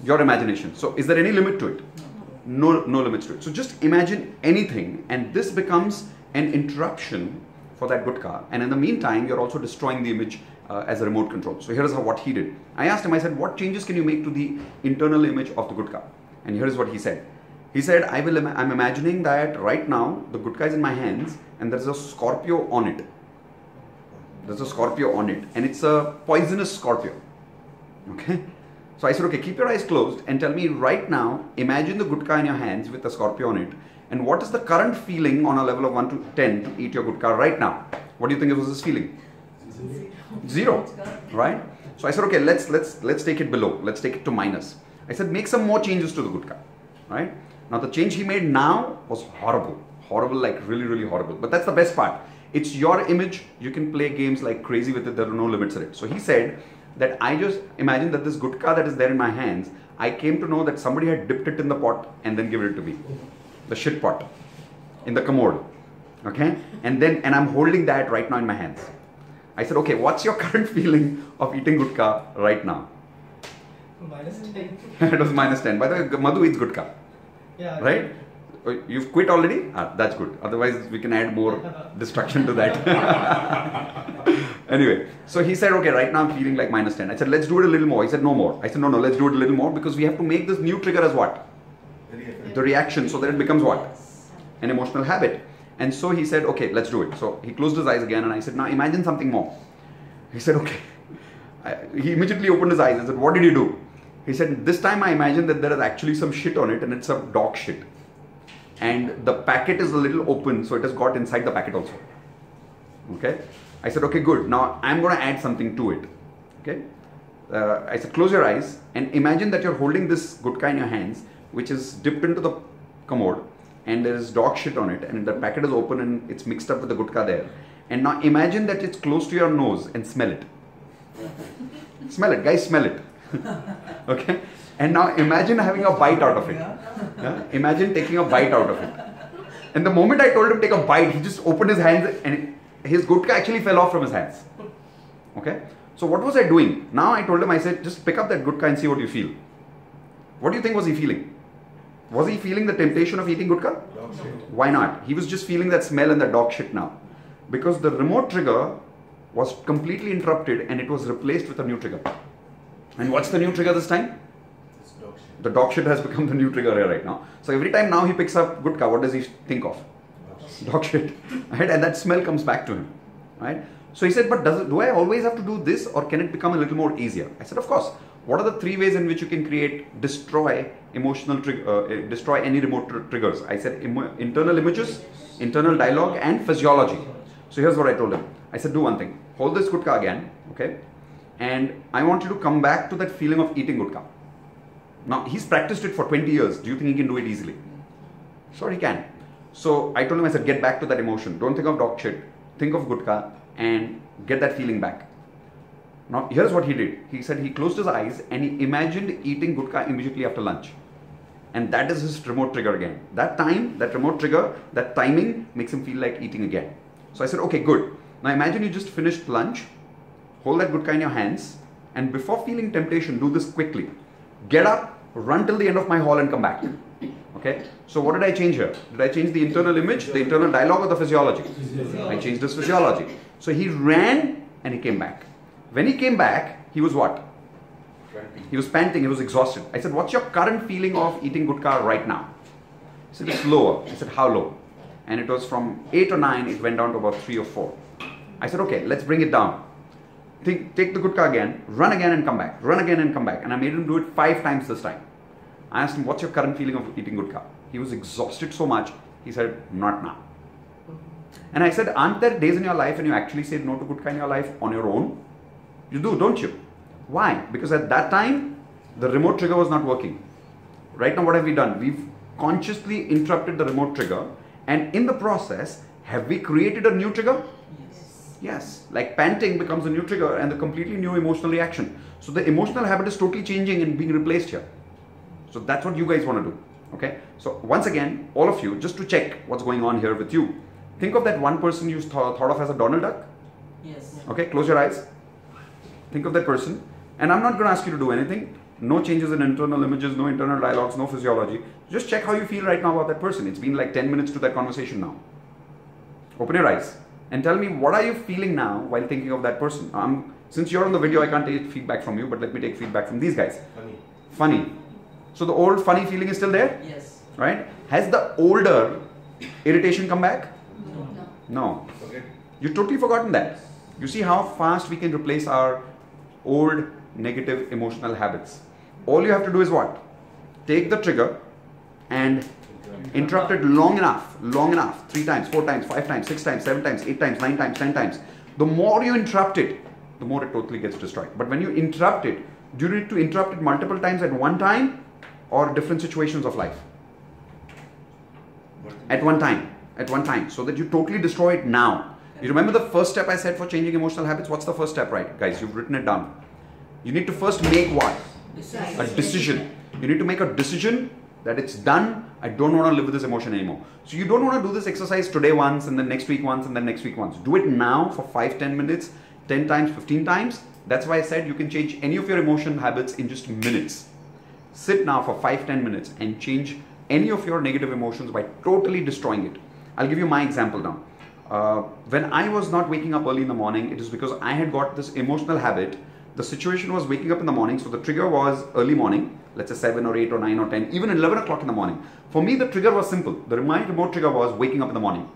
Your imagination. So is there any limit to it? No limits to it. So just imagine anything, and this becomes an interruption for that gutka. And in the meantime, you're also destroying the image as a remote control. So here's what he did. I asked him, I said, what changes can you make to the internal image of the gutka? And here's what he said. He said, I'm imagining that right now the gutka is in my hands and there's a Scorpio on it. There's a Scorpio on it, and it's a poisonous Scorpio. Okay? So I said, okay, keep your eyes closed and tell me right now, imagine the gutka in your hands with a Scorpio on it. And what is the current feeling on a level of 1 to 10 to eat your gutka right now? What do you think it was this feeling? 0, right? So I said, okay, let's take it below. Let's take it to minus. I said, make some more changes to the gutka, right? Now the change he made now was horrible, like really, really horrible. But that's the best part. It's your image. You can play games like crazy with it. There are no limits in it. So he said that I just imagine that this gutka that is there in my hands, I came to know that somebody had dipped it in the pot and then given it to me. The shit pot in the commode. Okay? And I'm holding that right now in my hands. I said, okay, what's your current feeling of eating gutka right now? -10. It was -10. By the way, Madhu eats gutka. Yeah. Right? You've quit already? That's good. Otherwise, we can add more destruction to that. Anyway, so he said, okay, right now I'm feeling like -10. I said, let's do it a little more. He said, no more. I said, no, let's do it a little more because we have to make this new trigger as what? The reaction, so that it becomes what? An emotional habit. And so he said, okay, let's do it. So he closed his eyes again and I said, now imagine something more. He said, okay. He immediately opened his eyes and said, what did you do? He said, this time I imagined that there is actually some shit on it and it's some dog shit. And the packet is a little open, so it has got inside the packet also. Okay? I said, okay, good. Now I'm going to add something to it. Okay? I said, close your eyes and imagine that you're holding this gutka in your hands, which is dipped into the commode, and there is dog shit on it, and the packet is open and it's mixed up with the gutka there. And now imagine that it's close to your nose and smell it. Smell it, guys, smell it. Okay? And now imagine having a bite out of it. Yeah? Imagine taking a bite out of it. And the moment I told him to take a bite, he just opened his hands and his gutka actually fell off from his hands. Okay? So what was I doing? Now I told him, I said, just pick up that gutka and see what you feel. What do you think was he feeling? Was he feeling the temptation of eating gutka? Why not? He was just feeling that smell and the dog shit now. Because the remote trigger was completely interrupted and it was replaced with a new trigger. And what's the new trigger this time? The dog shit has become the new trigger here right now. So every time now he picks up gutka, what does he think of? Dog shit. Right? And that smell comes back to him. Right? So he said, but do I always have to do this or can it become a little more easier? I said, of course. What are the 3 ways in which you can destroy any remote triggers? I said internal images, internal dialogue and physiology. So here's what I told him. I said, do one thing. Hold this gutka again, okay? And I want you to come back to that feeling of eating gutka. Now, he's practiced it for 20 years. Do you think he can do it easily? Sure, he can. So I told him, I said, get back to that emotion. Don't think of dog shit. Think of gutka and get that feeling back. Now, here's what he did. He said he closed his eyes and he imagined eating gutka immediately after lunch. And that is his remote trigger again. That time, that remote trigger, that timing makes him feel like eating again. So I said, okay, good. Now imagine you just finished lunch, hold that gutka in your hands, and before feeling temptation, do this quickly. Get up, run till the end of my hall and come back. Okay? So what did I change here? Did I change the internal image, the internal dialogue, or the physiology? I changed his physiology. So he ran and he came back. When he came back, he was what? He was panting, he was exhausted. I said, what's your current feeling of eating gutka right now? He said, it's lower. I said, how low? And it was from 8 or 9, it went down to about 3 or 4. I said, okay, let's bring it down. Take the gutka again, run again and come back, run again and come back. And I made him do it 5 times this time. I asked him, what's your current feeling of eating gutka? He was exhausted so much, he said, not now. And I said, aren't there days in your life when you actually said no to gutka in your life on your own? You do, don't you? Why? Because at that time, the remote trigger was not working. Right now, what have we done? We've consciously interrupted the remote trigger, and in the process, have we created a new trigger? Yes. Like panting becomes a new trigger and a completely new emotional reaction. So the emotional habit is totally changing and being replaced here. So that's what you guys want to do. Okay? So once again, all of you, just to check what's going on here with you, think of that one person you thought of as a Donald Duck. Yes. Okay? Close your eyes. Think of that person. And I'm not going to ask you to do anything. No changes in internal images, no internal dialogues, no physiology. Just check how you feel right now about that person. It's been like 10 minutes to that conversation now. Open your eyes and tell me, what are you feeling now while thinking of that person? Since you're on the video, I can't take feedback from you, but let me take feedback from these guys. Funny. So the old funny feeling is still there? Yes. Right? Has the older irritation come back? No. No. You've totally forgotten that. You see how fast we can replace our old negative emotional habits. All you have to do is what? Take the trigger and interrupt it long enough, 3 times, 4 times, 5 times, 6 times, 7 times, 8 times, 9 times, 10 times. The more you interrupt it, the more it totally gets destroyed. But when you interrupt it, do you need to interrupt it multiple times at one time or different situations of life? At one time, so that you totally destroy it now. You remember the first step I said for changing emotional habits? What's the first step, right? Guys, you've written it down. You need to first make what? A decision. You need to make a decision that it's done. I don't want to live with this emotion anymore. So you don't want to do this exercise today once and then next week once and then next week once. Do it now for 5-10 minutes, 10 times, 15 times. That's why I said you can change any of your emotion habits in just minutes. Sit now for 5-10 minutes and change any of your negative emotions by totally destroying it. I'll give you my example now. When I was not waking up early in the morning, it is because I had got this emotional habit. The situation was waking up in the morning, so the trigger was early morning, let's say 7 or 8 or 9 or 10, even 11 o'clock in the morning. For me, the trigger was simple. My remote trigger was waking up in the morning.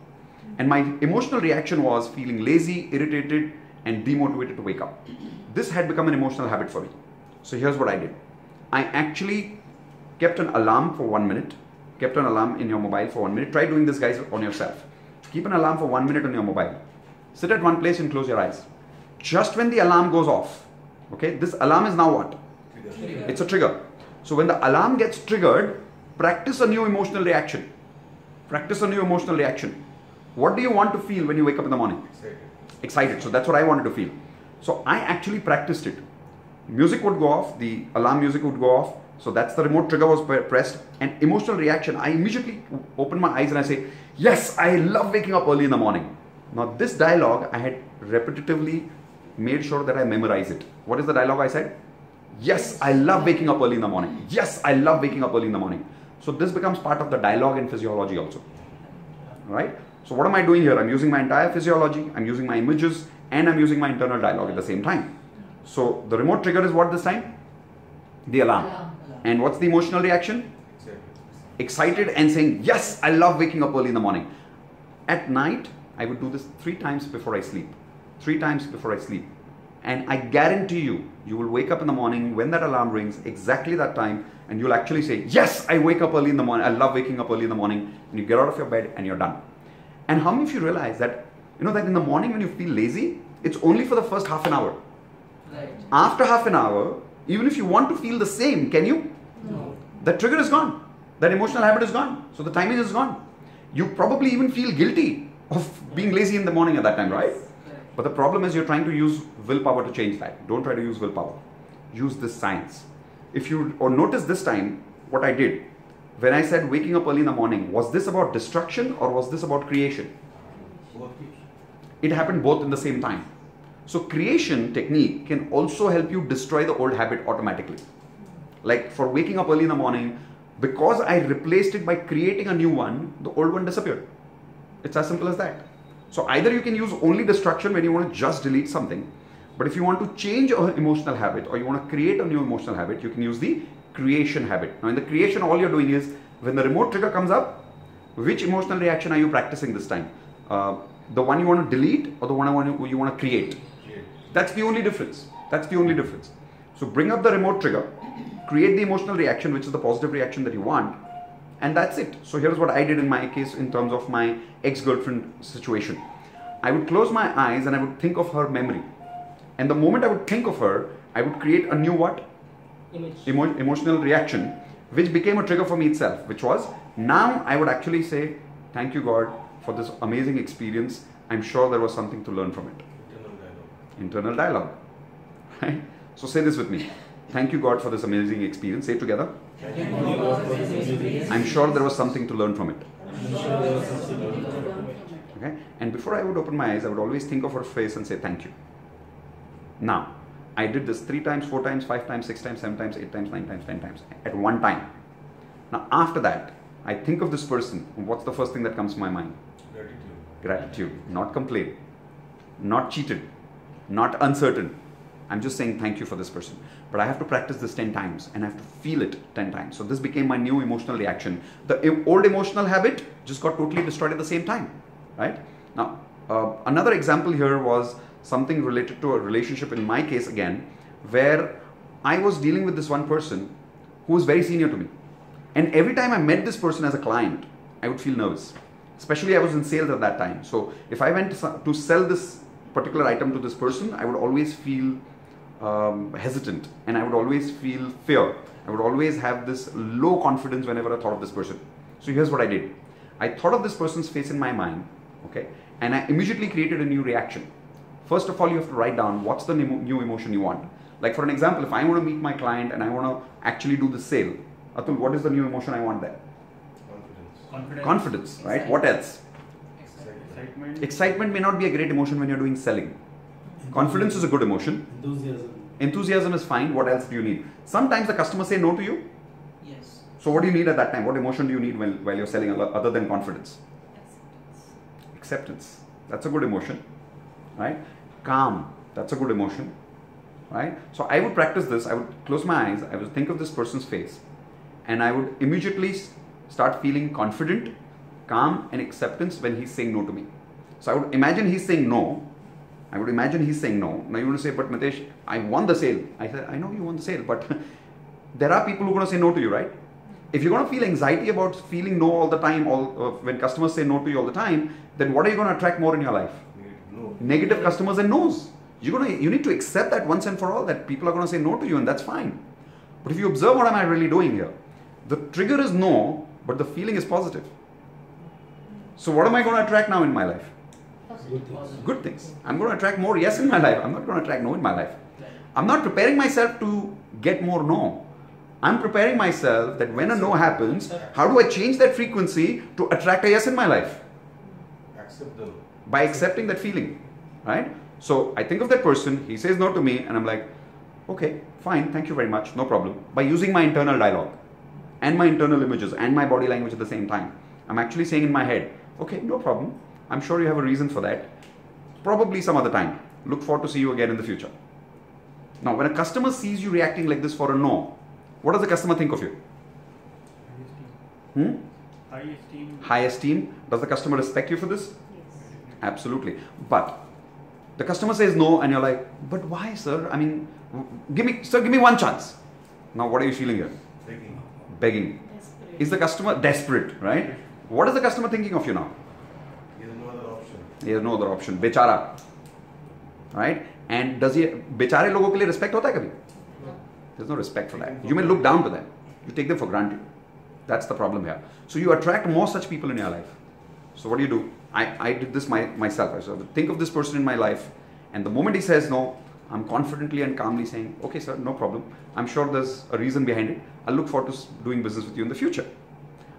And my emotional reaction was feeling lazy, irritated, and demotivated to wake up. This had become an emotional habit for me. So here's what I did. I actually kept an alarm for 1 minute, kept an alarm in your mobile for 1 minute. Try doing this, guys, on yourself. Keep an alarm for 1 minute on your mobile. Sit at one place and close your eyes. Just when the alarm goes off, okay, this alarm is now what? Trigger. It's a trigger. So when the alarm gets triggered, practice a new emotional reaction. Practice a new emotional reaction. What do you want to feel when you wake up in the morning? Excited. Excited. So that's what I wanted to feel. So I actually practiced it. Music would go off, the alarm music would go off. So that's the remote trigger was pressed. And emotional reaction, I immediately open my eyes and I say, yes, I love waking up early in the morning. Now this dialogue, I had repetitively made sure that I memorize it. What is the dialogue I said? Yes, I love waking up early in the morning. Yes, I love waking up early in the morning. So this becomes part of the dialogue in physiology also. Right? So what am I doing here? I'm using my entire physiology, I'm using my images, and I'm using my internal dialogue at the same time. So the remote trigger is what this time? The alarm. And what's the emotional reaction? Excited and saying, yes, I love waking up early in the morning. At night, I would do this 3 times before I sleep. 3 times before I sleep. And I guarantee you, you will wake up in the morning when that alarm rings, exactly that time, and you'll actually say, yes, I wake up early in the morning. I love waking up early in the morning. And you get out of your bed and you're done. And how many of you realize that, that in the morning when you feel lazy, it's only for the first half an hour. Right. After half an hour, even if you want to feel the same, can you? No. That trigger is gone. That emotional habit is gone. So the timing is gone. You probably even feel guilty of being lazy in the morning at that time, right? But the problem is you're trying to use willpower to change that. Don't try to use willpower. Use this science. If you notice this time, what I did, when I said waking up early in the morning, was this about destruction or was this about creation? It happened both in the same time. So creation technique can also help you destroy the old habit automatically. Like for waking up early in the morning, because I replaced it by creating a new one, the old one disappeared. It's as simple as that. So either you can use only destruction when you want to just delete something, but if you want to change an emotional habit or you want to create a new emotional habit, you can use the creation habit. Now in the creation, all you're doing is, when the remote trigger comes up, which emotional reaction are you practicing this time? The one you want to delete or the one you want to create? That's the only difference. That's the only difference. So bring up the remote trigger, create the emotional reaction, which is the positive reaction that you want, and that's it. So here's what I did in my case in terms of my ex-girlfriend situation. I would close my eyes and I would think of her memory. And the moment I would think of her, I would create a new what? Emotional reaction, which became a trigger for me itself, which was, now I would actually say, thank you God for this amazing experience. I'm sure there was something to learn from it. Internal dialogue. Right? So say this with me. Thank you God for this amazing experience. Say it together. I'm sure there was something to learn from it. Okay? And before I would open my eyes, I would always think of her face and say thank you. Now, I did this 3 times, 4 times, 5 times, 6 times, 7 times, 8 times, 9 times, 10 times at one time. Now after that, I think of this person, and what's the first thing that comes to my mind? Gratitude. Not complaint, not cheated, not uncertain. I'm just saying thank you for this person. But I have to practice this 10 times and I have to feel it 10 times. So this became my new emotional reaction. The old emotional habit just got totally destroyed at the same time. Right? Now, another example here was something related to a relationship in my case again, where I was dealing with this one person who was very senior to me. And every time I met this person as a client, I would feel nervous. Especially I was in sales at that time. So if I went to sell this particular item to this person, I would always feel hesitant and I would always feel fear. I would always have this low confidence whenever I thought of this person. So here's what I did. I thought of this person's face in my mind, okay? and I immediately created a new reaction. First of all, you have to write down what's the new emotion you want. Like for an example, if I want to meet my client and I want to actually do the sale, Atul, what is the new emotion I want there? Confidence, right? What else? Excitement. Excitement may not be a great emotion when you're doing selling. Confidence is a good emotion. Enthusiasm. Enthusiasm is fine. What else do you need? Sometimes the customers say no to you. Yes. So what do you need at that time? What emotion do you need while you're selling other than confidence? Acceptance. That's a good emotion, right? Calm. That's a good emotion, right? So I would practice this. I would close my eyes. I would think of this person's face, and I would immediately start feeling confident, calm, and acceptance when he's saying no to me. So I would imagine he's saying no. I would imagine he's saying no. Now you want to say, but Mitesh, I won the sale. I said, I know you won the sale, but there are people who are going to say no to you, right? If you're going to feel anxiety about feeling no all the time, when customers say no to you all the time, then what are you going to attract more in your life? No. Negative customers and no's. You need to accept that once and for all, that people are going to say no to you, and that's fine. But if you observe what am I really doing here, the trigger is no, but the feeling is positive. So what am I going to attract now in my life? Good things. I'm going to attract more yes in my life. I'm not going to attract no in my life. I'm not preparing myself to get more no. I'm preparing myself that when a no happens, how do I change that frequency to attract a yes in my life? Accept them. By accepting that feeling, right? So I think of that person, he says no to me, and I'm like, okay, fine, thank you very much, no problem. By using my internal dialogue and my internal images and my body language at the same time, I'm actually saying in my head, okay, no problem. I'm sure you have a reason for that. Probably some other time. Look forward to see you again in the future. Now, when a customer sees you reacting like this for a no, what does the customer think of you? High esteem. High esteem. Does the customer respect you for this? Yes. Absolutely. But the customer says no, and you're like, but why, sir? I mean, give me one chance. Now, what are you feeling here? Begging. Begging. Desperate. Is the customer desperate, right? What is the customer thinking of you now? He has no other option. He has no other option. Bechara. Right? And does he, bechare logo ke liye respect hota hai kabhi? There's no respect for that. You may look down to them. You take them for granted. That's the problem here. So you attract more such people in your life. So what do? I did this myself. So think of this person in my life, and the moment he says no, I'm confidently and calmly saying, okay sir, no problem. I'm sure there's a reason behind it. I'll look forward to doing business with you in the future.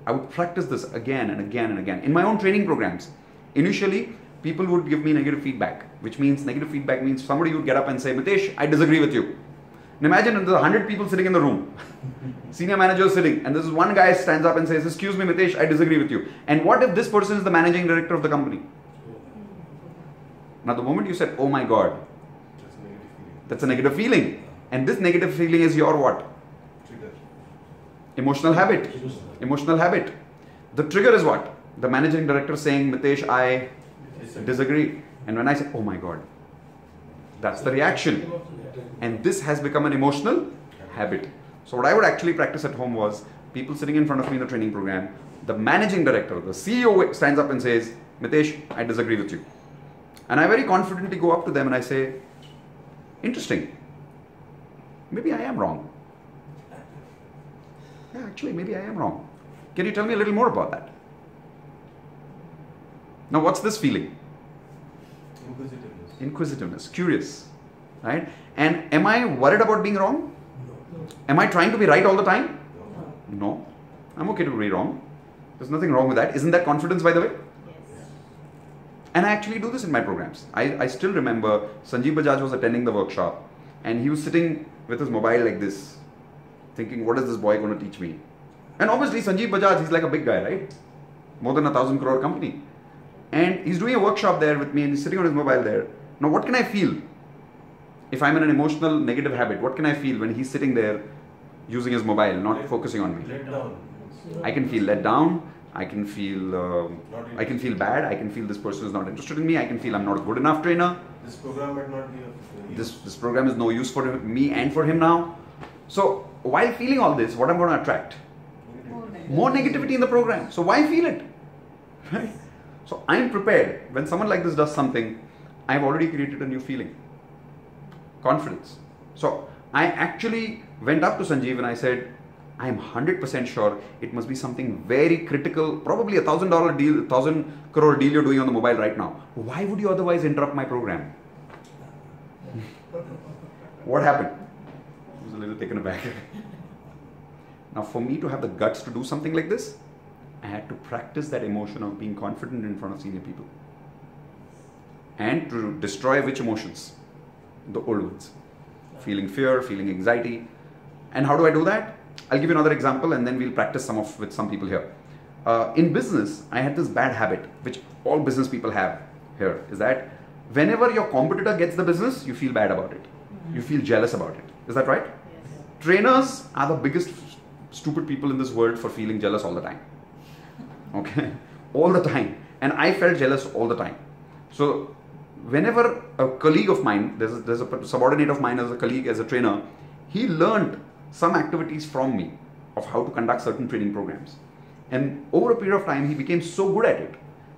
I would practice this again and again and again. In my own training programs, initially, people would give me negative feedback, which means negative feedback means somebody would get up and say, Mitesh, I disagree with you. And imagine there's 100 people sitting in the room, senior managers sitting, and this is one guy stands up and says, excuse me Mitesh, I disagree with you. And what if this person is the managing director of the company? Now the moment you said, oh my God, That's a negative feeling. that's a negative feeling. And this negative feeling is your what? Trigger. Emotional habit. Emotional habit. The trigger is what? The managing director saying, Mitesh, I disagree. And when I say, oh my God, that's the reaction. And this has become an emotional habit. So what I would actually practice at home was people sitting in front of me in the training program, the managing director, the CEO stands up and says, Mitesh, I disagree with you. And I very confidently go up to them and I say, interesting. Maybe I am wrong. Yeah, actually, maybe I am wrong. Can you tell me a little more about that? Now, what's this feeling? Inquisitiveness. Inquisitiveness, curious, right? And am I worried about being wrong? Am I trying to be right all the time? No. I'm okay to be wrong. There's nothing wrong with that. Isn't that confidence, by the way? Yes. And I actually do this in my programs. I still remember Sanjeev Bajaj was attending the workshop and he was sitting with his mobile like this, thinking, what is this boy going to teach me? And obviously Sanjeev Bajaj, he's like a big guy, right? More than 1,000 crore company. And he's doing a workshop there with me and he's sitting on his mobile there. Now what can I feel? If I'm in an emotional negative habit, what can I feel when he's sitting there using his mobile, not focusing on me? Let down. I can feel let down. I can feel bad. I can feel this person is not interested in me. I can feel I'm not a good enough trainer. This program might not be of use. This program is no use for me and for him now. So while feeling all this, what I'm going to attract? More negativity in the program. So why feel it? Right? So I'm prepared. When someone like this does something, I've already created a new feeling. Confidence. So I actually went up to Sanjeev and I said, I am 100% sure it must be something very critical, probably $1,000 deal, 1,000 crore deal you're doing on the mobile right now. Why would you otherwise interrupt my program? What happened? I was a little taken aback. Now, for me to have the guts to do something like this, I had to practice that emotion of being confident in front of senior people. And to destroy which emotions? The old ones. Feeling fear, feeling anxiety. And how do I do that? I'll give you another example and then we'll practice with some people here. In business, I had this bad habit, which all business people have here, is that whenever your competitor gets the business, you feel bad about it. You feel jealous about it. Is that right? Yes. Trainers are the biggest stupid people in this world for feeling jealous all the time. Okay? All the time. And I felt jealous all the time. So whenever a colleague of mine, there's a subordinate of mine as a colleague, as a trainer, he learned some activities from me of how to conduct certain training programs. And over a period of time, he became so good at it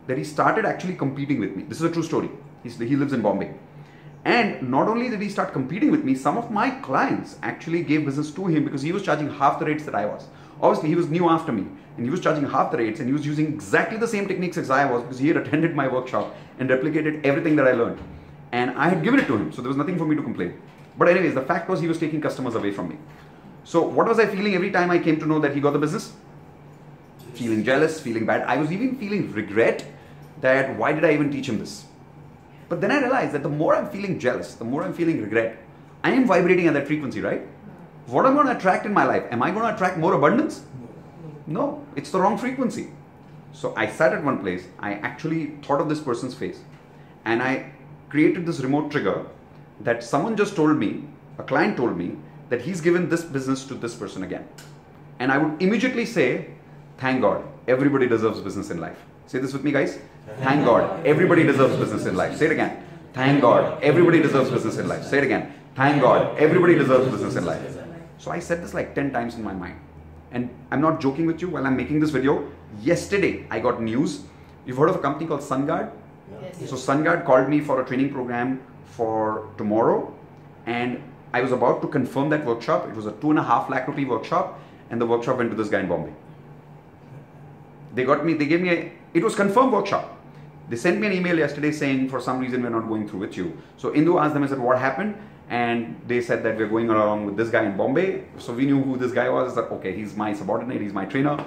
that he started actually competing with me. This is a true story. He lives in Bombay. And not only did he start competing with me, some of my clients actually gave business to him because he was charging half the rates that I was. Obviously, he was new after me and he was charging half the rates and he was using exactly the same techniques as I was because he had attended my workshop and replicated everything that I learned. And I had given it to him, so there was nothing for me to complain. But anyways, the fact was he was taking customers away from me. So what was I feeling every time I came to know that he got the business? Feeling jealous, feeling bad. I was even feeling regret that why did I even teach him this? But then I realized that the more I'm feeling jealous, the more I'm feeling regret, I am vibrating at that frequency, right? What am I going to attract in my life? Am I going to attract more abundance? No, it's the wrong frequency. So I sat at one place, I actually thought of this person's face and I created this remote trigger that someone just told me, a client told me that he's given this business to this person again. And I would immediately say, thank God, everybody deserves business in life. Say this with me, guys. Thank God, everybody deserves business in life. Say it again. Thank God, everybody deserves business in life. Say it again. Thank God, everybody deserves business in life. So I said this like 10 times in my mind. And I'm not joking with you while I'm making this video. Yesterday, I got news. You've heard of a company called SunGuard? Yes. So SunGuard called me for a training program for tomorrow. And I was about to confirm that workshop. It was a 2.5 lakh rupee workshop. And the workshop went to this guy in Bombay. They gave me it was confirmed workshop. They sent me an email yesterday saying for some reason we're not going through with you. So Indu asked them, I said, what happened? And they said that we're going along with this guy in Bombay. So we knew who this guy was. That okay, he's my subordinate, he's my trainer.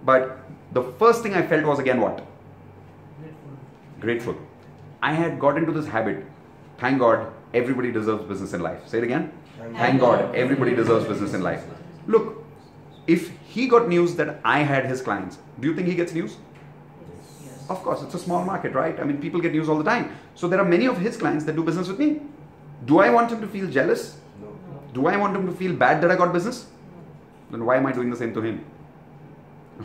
But the first thing I felt was again what? Grateful. I had got into this habit. Thank God, everybody deserves business in life. Say it again. Thank God, everybody deserves business in life. Look, if he got news that I had his clients, do you think he gets news? Yes. Of course, it's a small market, right? I mean, people get news all the time. So there are many of his clients that do business with me. Do I want him to feel jealous? No. Do I want him to feel bad that I got business? Then why am I doing the same to him?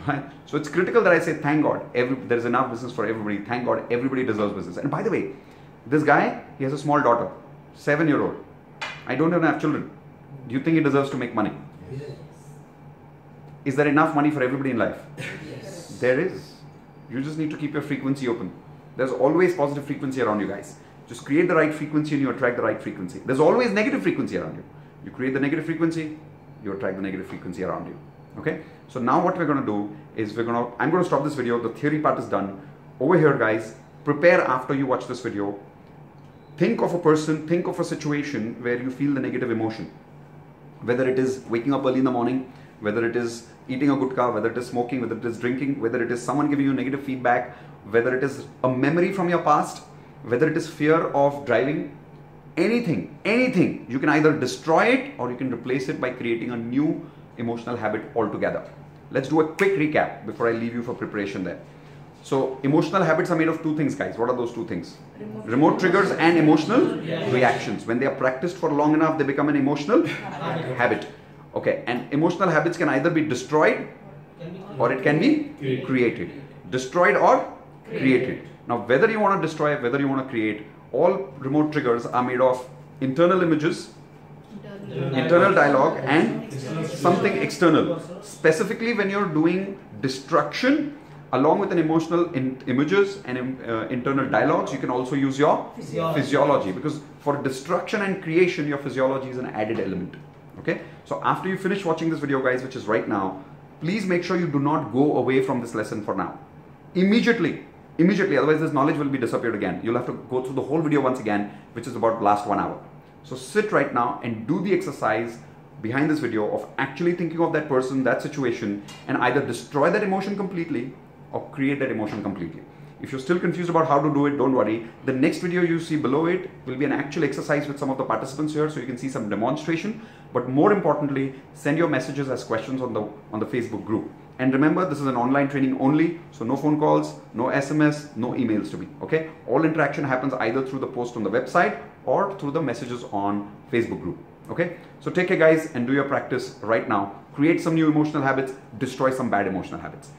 Right? So it's critical that I say, thank God, there's enough business for everybody. Thank God, everybody deserves business. And by the way, this guy, he has a small daughter, 7-year-old. I don't even have children. Do you think he deserves to make money? Yes. Is there enough money for everybody in life? Yes. There is. You just need to keep your frequency open. There's always positive frequency around you guys. Just create the right frequency and you attract the right frequency. There's always negative frequency around you. You create the negative frequency, you attract the negative frequency around you. Okay? So now what we're going to do is I'm going to stop this video. The theory part is done. Over here, guys, prepare after you watch this video. Think of a person, think of a situation where you feel the negative emotion. Whether it is waking up early in the morning, whether it is eating a gutka, whether it is smoking, whether it is drinking, whether it is someone giving you negative feedback, whether it is a memory from your past, whether it is fear of driving, anything, you can either destroy it or you can replace it by creating a new emotional habit altogether. Let's do a quick recap before I leave you for preparation there. So emotional habits are made of two things, guys. What are those two things? Remote triggers and emotional reactions. When they are practiced for long enough, they become an emotional habit. Okay, and emotional habits can either be destroyed or it can be created. Destroyed or created. Now, whether you want to destroy, whether you want to create, all remote triggers are made of internal images, internal dialogue, and something external. Specifically, when you're doing destruction, along with an emotional images and internal dialogues, you can also use your physiology. Because for destruction and creation, your physiology is an added element. Okay, so after you finish watching this video, guys, which is right now, please make sure you do not go away from this lesson for now. Immediately, otherwise this knowledge will be disappeared again. You'll have to go through the whole video once again, which is about last 1 hour. So sit right now and do the exercise behind this video of actually thinking of that person, that situation, and either destroy that emotion completely or create that emotion completely. If you're still confused about how to do it, don't worry. The next video you see below it will be an actual exercise with some of the participants here, so you can see some demonstration. But more importantly, send your messages as questions on the Facebook group. And remember, this is an online training only, so no phone calls, no SMS, no emails to me, okay? All interaction happens either through the post on the website or through the messages on Facebook group, okay? So take care, guys, and do your practice right now. Create some new emotional habits, destroy some bad emotional habits.